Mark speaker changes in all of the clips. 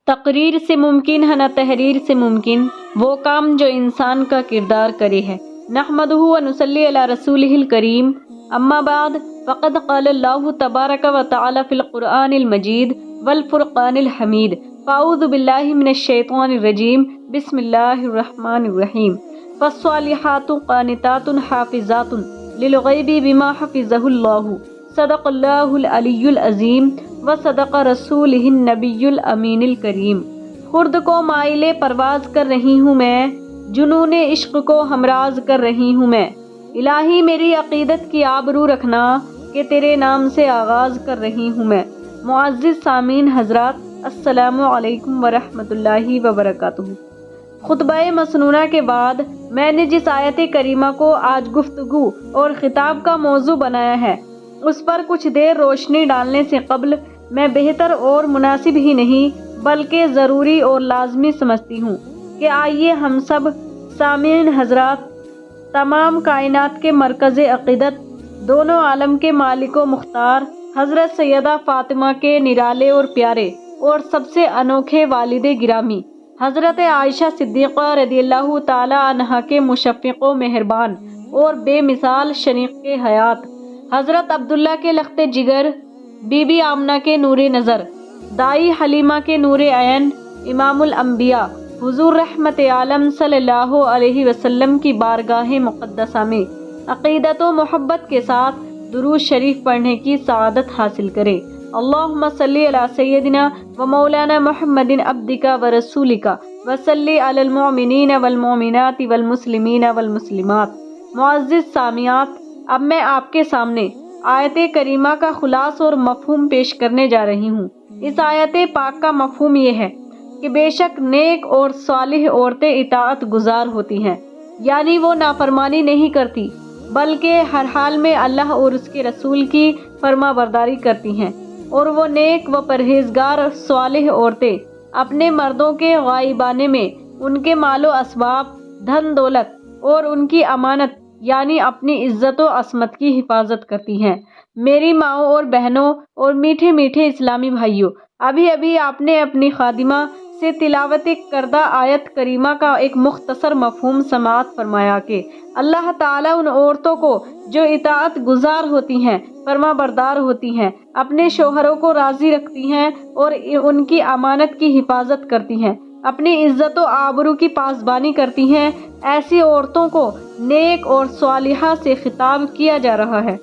Speaker 1: تقریر سے ممکن ہے نہ تحریر سے ممکن وہ کام جو انسان کا کردار کرے ہے۔ نحمدہ و نصلی علی رسولہ الکریم، اما بعد فقد قال اللہ تبارک و تعالی فی القرآن المجید والفرقان الحمید، فاعوذ باللہ من الشیطان الرجیم، بسم اللہ الرحمن الرحیم۔ فالصالحات قانتات حافظات للغیب بما حفظہ اللہ، صدق اللہ العلی العظیم وصدق رسولہ النبی الامین الکریم۔ خرد کو مائل پرواز کر رہی ہوں میں، جنون عشق کو ہمراز کر رہی ہوں میں، الہی میری عقیدت کی آبرو رکھنا کہ تیرے نام سے آغاز کر رہی ہوں میں۔ معزز سامعین حضرات، السلام علیکم ورحمۃ اللہ وبرکاتہ۔ خطبہ مسنونہ کے بعد میں نے جس آیت کریمہ کو آج گفتگو اور خطاب کا موضوع بنایا ہے، اس پر کچھ دیر روشنی ڈالنے سے قبل میں بہتر اور مناسب ہی نہیں بلکہ ضروری اور لازمی سمجھتی ہوں کہ آئیے ہم سب سامعین حضرات تمام کائنات کے مرکز عقیدت، دونوں عالم کے مالک و مختار حضرت سیدہ فاطمہ کے نرالے اور پیارے اور سب سے انوکھے والد گرامی حضرت عائشہ صدیقہ رضی اللہ تعالی عنہا کے مشفق و مہربان اور بے مثال شریک حیات حضرت عبداللہ کے لخت جگر، بی بی آمنہ کے نور نظر، دائی حلیمہ کے نور عین، امام الانبیاء حضور رحمت عالم صلی اللہ علیہ وسلم کی بارگاہ مقدسہ میں عقیدت و محبت کے ساتھ درود شریف پڑھنے کی سعادت حاصل کرے۔ اللہم صلی علی سیدنا و مولانا محمد عبدک و رسولک و صلی علی المؤمنین والمؤمنات والمسلمین والمسلمات۔ معزز سامعات، اب میں آپ کے سامنے آیت کریمہ کا خلاصہ اور مفہوم پیش کرنے جا رہی ہوں۔ اس آیت پاک کا مفہوم یہ ہے کہ بے شک نیک اور صالح عورتیں اطاعت گزار ہوتی ہیں، یعنی وہ نافرمانی نہیں کرتی بلکہ ہر حال میں اللہ اور اس کے رسول کی فرما برداری کرتی ہیں، اور وہ نیک و پرہیزگار صالح عورتیں اپنے مردوں کے غائبانے میں ان کے مال و اسباب، دھن دولت اور ان کی امانت یعنی اپنی عزت و عصمت کی حفاظت کرتی ہیں۔ میری ماؤں اور بہنوں اور میٹھے میٹھے اسلامی بھائیوں، ابھی آپ نے اپنی خادمہ سے تلاوت کردہ آیت کریمہ کا ایک مختصر مفہوم سماعت فرمایا کہ اللہ تعالیٰ ان عورتوں کو جو اطاعت گزار ہوتی ہیں، فرما بردار ہوتی ہیں، اپنے شوہروں کو راضی رکھتی ہیں اور ان کی امانت کی حفاظت کرتی ہیں، اپنی عزت و آبرو کی پاسبانی کرتی ہیں، ایسی عورتوں کو نیک اور صالحہ سے خطاب کیا جا رہا ہے۔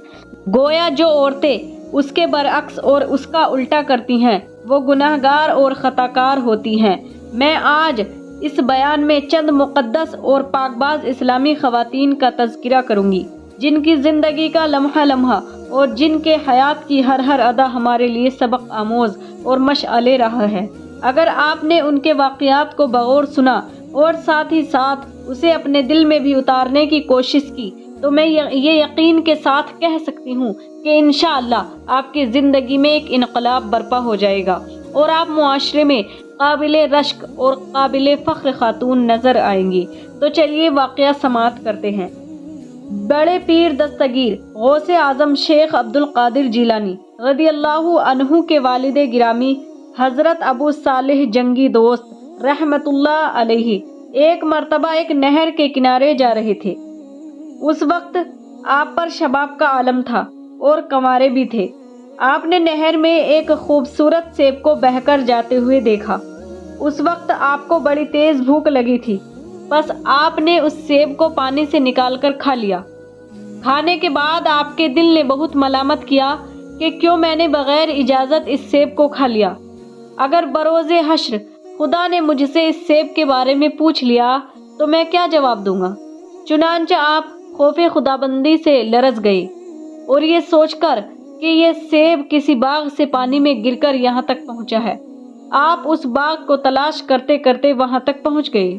Speaker 1: گویا جو عورتیں اس کے برعکس اور اس کا الٹا کرتی ہیں وہ گناہگار اور خطاکار ہوتی ہیں۔ میں آج اس بیان میں چند مقدس اور پاک باز اسلامی خواتین کا تذکرہ کروں گی جن کی زندگی کا لمحہ لمحہ اور جن کے حیات کی ہر ادا ہمارے لیے سبق آموز اور مشعل راہ ہے۔ اگر آپ نے ان کے واقعات کو بغور سنا اور ساتھ ہی ساتھ اسے اپنے دل میں بھی اتارنے کی کوشش کی تو میں یہ یقین کے ساتھ کہہ سکتی ہوں کہ انشاءاللہ آپ کی زندگی میں ایک انقلاب برپا ہو جائے گا اور آپ معاشرے میں قابل رشک اور قابل فخر خاتون نظر آئیں گی۔ تو چلیے واقعہ سماعت کرتے ہیں۔ بڑے پیر دستگیر غوث اعظم شیخ عبد القادر جیلانی رضی اللہ عنہ کے والد گرامی حضرت ابو صالح جنگی دوست رحمت اللہ علیہ ایک مرتبہ ایک نہر کے کنارے جا رہے تھے۔ اس وقت آپ پر شباب کا عالم تھا اور کنوارے بھی تھے۔ آپ نے نہر میں ایک خوبصورت سیب کو بہہ کر جاتے ہوئے دیکھا۔ اس وقت آپ کو بڑی تیز بھوک لگی تھی، بس آپ نے اس سیب کو پانی سے نکال کر کھا لیا۔ کھانے کے بعد آپ کے دل نے بہت ملامت کیا کہ کیوں میں نے بغیر اجازت اس سیب کو کھا لیا۔ اگر بروز حشر خدا نے مجھ سے اس سیب کے بارے میں پوچھ لیا تو میں کیا جواب دوں گا؟ چنانچہ آپ خوف خدابندی سے لرز گئے اور یہ سوچ کر کہ یہ سیب کسی باغ سے پانی میں گر کر یہاں تک پہنچا ہے، آپ اس باغ کو تلاش کرتے کرتے وہاں تک پہنچ گئے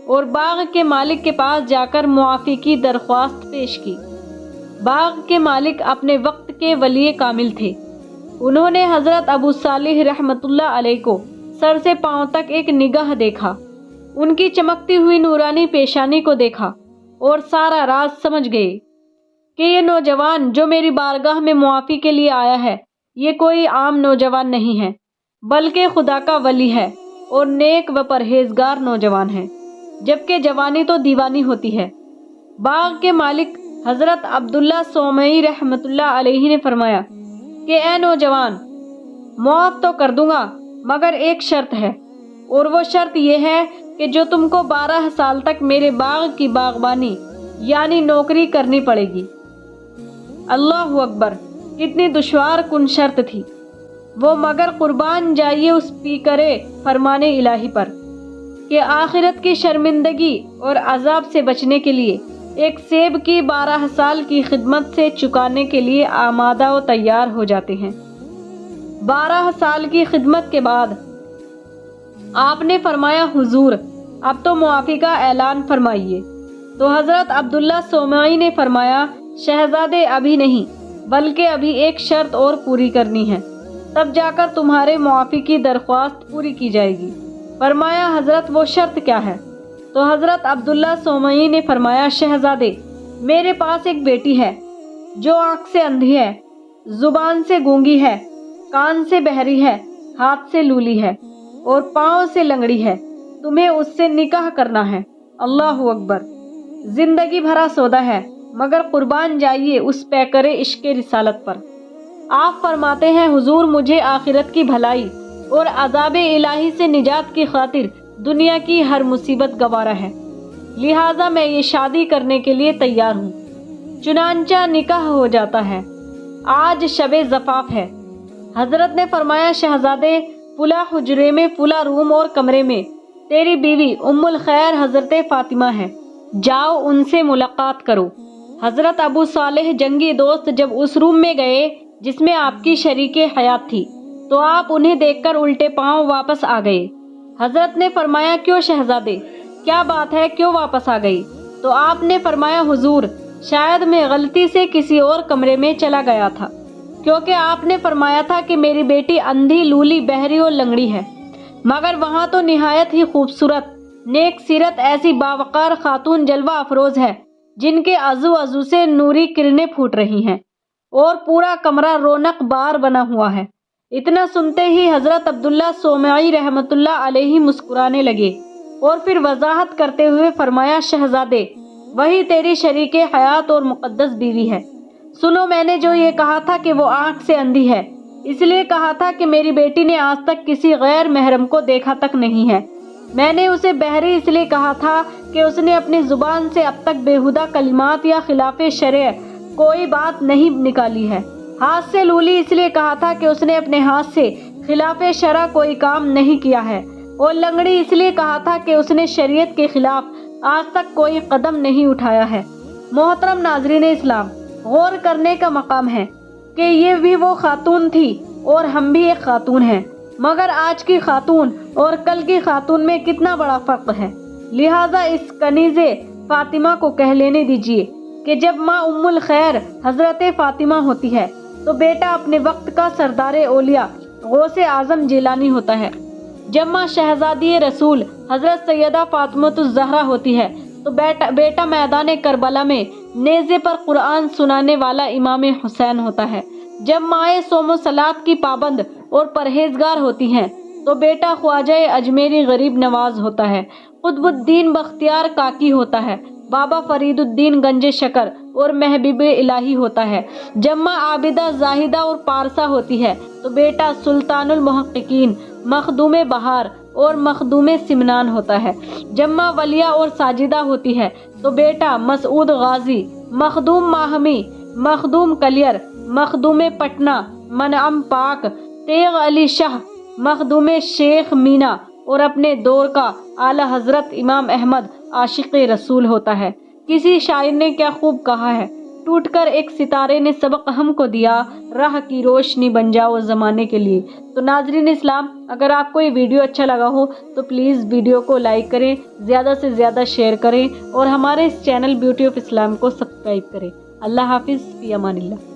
Speaker 1: اور باغ کے مالک کے پاس جا کر معافی کی درخواست پیش کی۔ باغ کے مالک اپنے وقت کے ولی کامل تھے۔ انہوں نے حضرت ابو صالح رحمت اللہ علیہ کو سر سے پاؤں تک ایک نگاہ دیکھا، ان کی چمکتی ہوئی نورانی پیشانی کو دیکھا اور سارا راز سمجھ گئے کہ یہ نوجوان جو میری بارگاہ میں معافی کے لیے آیا ہے یہ کوئی عام نوجوان نہیں ہے بلکہ خدا کا ولی ہے۔ اور نیک و پرہیزگار نوجوان ہے، جبکہ جوانی تو دیوانی ہوتی ہے۔ باغ کے مالک حضرت عبداللہ صومعی رحمۃ اللہ علیہ نے فرمایا کہ اے نوجوان، معاف تو کر دوں گا مگر ایک شرط ہے، اور وہ شرط یہ ہے کہ جو تم کو 12 سال تک میرے باغ کی باغبانی یعنی نوکری کرنی پڑے گی۔ اللہ اکبر، کتنی دشوار کن شرط تھی وہ، مگر قربان جائیے اس پیکرے فرمان الہی پر کہ آخرت کی شرمندگی اور عذاب سے بچنے کے لیے ایک سیب کی 12 سال کی خدمت سے چکانے کے لیے آمادہ و تیار ہو جاتے ہیں۔ 12 سال کی خدمت کے بعد آپ نے فرمایا حضور اب تو معافی کا اعلان فرمائیے۔ تو حضرت عبداللہ صومعی نے فرمایا شہزادے ابھی نہیں، بلکہ ابھی ایک شرط اور پوری کرنی ہے، تب جا کر تمہارے معافی کی درخواست پوری کی جائے گی۔ فرمایا حضرت وہ شرط کیا ہے؟ تو حضرت عبداللہ صومعی نے فرمایا شہزادے میرے پاس ایک بیٹی ہے جو آنکھ سے اندھی ہے، زبان سے گونگی ہے، کان سے بہری ہے، ہاتھ سے لولی ہے اور پاؤں سے لنگڑی ہے، تمہیں اس سے نکاح کرنا ہے۔ اللہ اکبر، زندگی بھرا سودا ہے، مگر قربان جائیے اس پیکر عشق رسالت پر۔ آپ فرماتے ہیں حضور مجھے آخرت کی بھلائی اور عذاب الہی سے نجات کی خاطر دنیا کی ہر مصیبت گوارا ہے، لہٰذا میں یہ شادی کرنے کے لیے تیار ہوں۔ چنانچہ نکاح ہو جاتا ہے۔ آج شب زفاف ہے۔ حضرت نے فرمایا شہزادے فلاں حجرے میں فلاں روم اور کمرے میں تیری بیوی ام الخیر حضرت فاطمہ ہے، جاؤ ان سے ملاقات کرو۔ حضرت ابو صالح جنگی دوست جب اس روم میں گئے جس میں آپ کی شریک حیات تھی تو آپ انہیں دیکھ کر الٹے پاؤں واپس آ گئے۔ حضرت نے فرمایا کیوں شہزادے، کیا بات ہے، کیوں واپس آ گئی؟ تو آپ نے فرمایا حضور شاید میں غلطی سے کسی اور کمرے میں چلا گیا تھا، کیونکہ آپ نے فرمایا تھا کہ میری بیٹی اندھی، لولی، بہری اور لنگڑی ہے، مگر وہاں تو نہایت ہی خوبصورت، نیک سیرت، ایسی باوقار خاتون جلوہ افروز ہے جن کے عضو سے نوری کرنیں پھوٹ رہی ہیں اور پورا کمرہ رونق بار بنا ہوا ہے۔ اتنا سنتے ہی حضرت عبداللہ صومعی رحمۃ اللہ علیہ مسکرانے لگے اور پھر وضاحت کرتے ہوئے فرمایا شہزادے وہی تیری شریک حیات اور مقدس بیوی ہے۔ سنو، میں نے جو یہ کہا تھا کہ وہ آنکھ سے اندھی ہے، اس لیے کہا تھا کہ میری بیٹی نے آج تک کسی غیر محرم کو دیکھا تک نہیں ہے۔ میں نے اسے بہری اس لیے کہا تھا کہ اس نے اپنی زبان سے اب تک بےہودہ کلمات یا خلاف شرع کوئی بات نہیں نکالی ہے۔ ہاتھ سے لولی اس لیے کہا تھا کہ اس نے اپنے ہاتھ سے خلاف شرع کوئی کام نہیں کیا ہے، اور لنگڑی اس لیے کہا تھا کہ اس نے شریعت کے خلاف آج تک کوئی قدم نہیں اٹھایا ہے۔ محترم ناظرین اسلام، غور کرنے کا مقام ہے کہ یہ بھی وہ خاتون تھی اور ہم بھی ایک خاتون ہیں، مگر آج کی خاتون اور کل کی خاتون میں کتنا بڑا فرق ہے۔ لہٰذا اس کنیز فاطمہ کو کہہ لینے دیجیے کہ جب ماں ام الخیر حضرت فاطمہ ہوتی ہے تو بیٹا اپنے وقت کا سردار اولیاء غوث اعظم جیلانی ہوتا ہے۔ جب ماں شہزادی رسول حضرت سیدہ فاطمہ الزہرا ہوتی ہے تو بیٹا میدان کربلا میں نیزے پر قرآن سنانے والا امام حسین ہوتا ہے۔ جب مائیں صوم و صلات کی پابند اور پرہیزگار ہوتی ہیں تو بیٹا خواجہ اجمیری غریب نواز ہوتا ہے، قطب الدین بختیار کاکی ہوتا ہے، بابا فرید الدین گنج شکر اور محبوب الہی ہوتا ہے۔ جب ماں عابدہ زاہدہ اور پارسا ہوتی ہے تو بیٹا سلطان المحققین، مخدوم بہار اور مخدوم سمنان ہوتا ہے۔ جب ماں ولیہ اور ساجدہ ہوتی ہے تو بیٹا مسعود غازی، مخدوم ماہمی، مخدوم کلیر، مخدوم پٹنہ، منعم پاک، تیغ علی شاہ، مخدوم شیخ مینا اور اپنے دور کا اعلی حضرت امام احمد عاشق رسول ہوتا ہے۔ کسی شاعر نے کیا خوب کہا ہے، ٹوٹ کر ایک ستارے نے سبق ہم کو دیا، راہ کی روشنی بن جاؤ زمانے کے لیے۔ تو ناظرین اسلام، اگر آپ کو یہ ویڈیو اچھا لگا ہو تو پلیز ویڈیو کو لائک کریں، زیادہ سے زیادہ شیئر کریں اور ہمارے اس چینل بیوٹی آف اسلام کو سبسکرائب کریں۔ اللہ حافظ، فی امان اللہ۔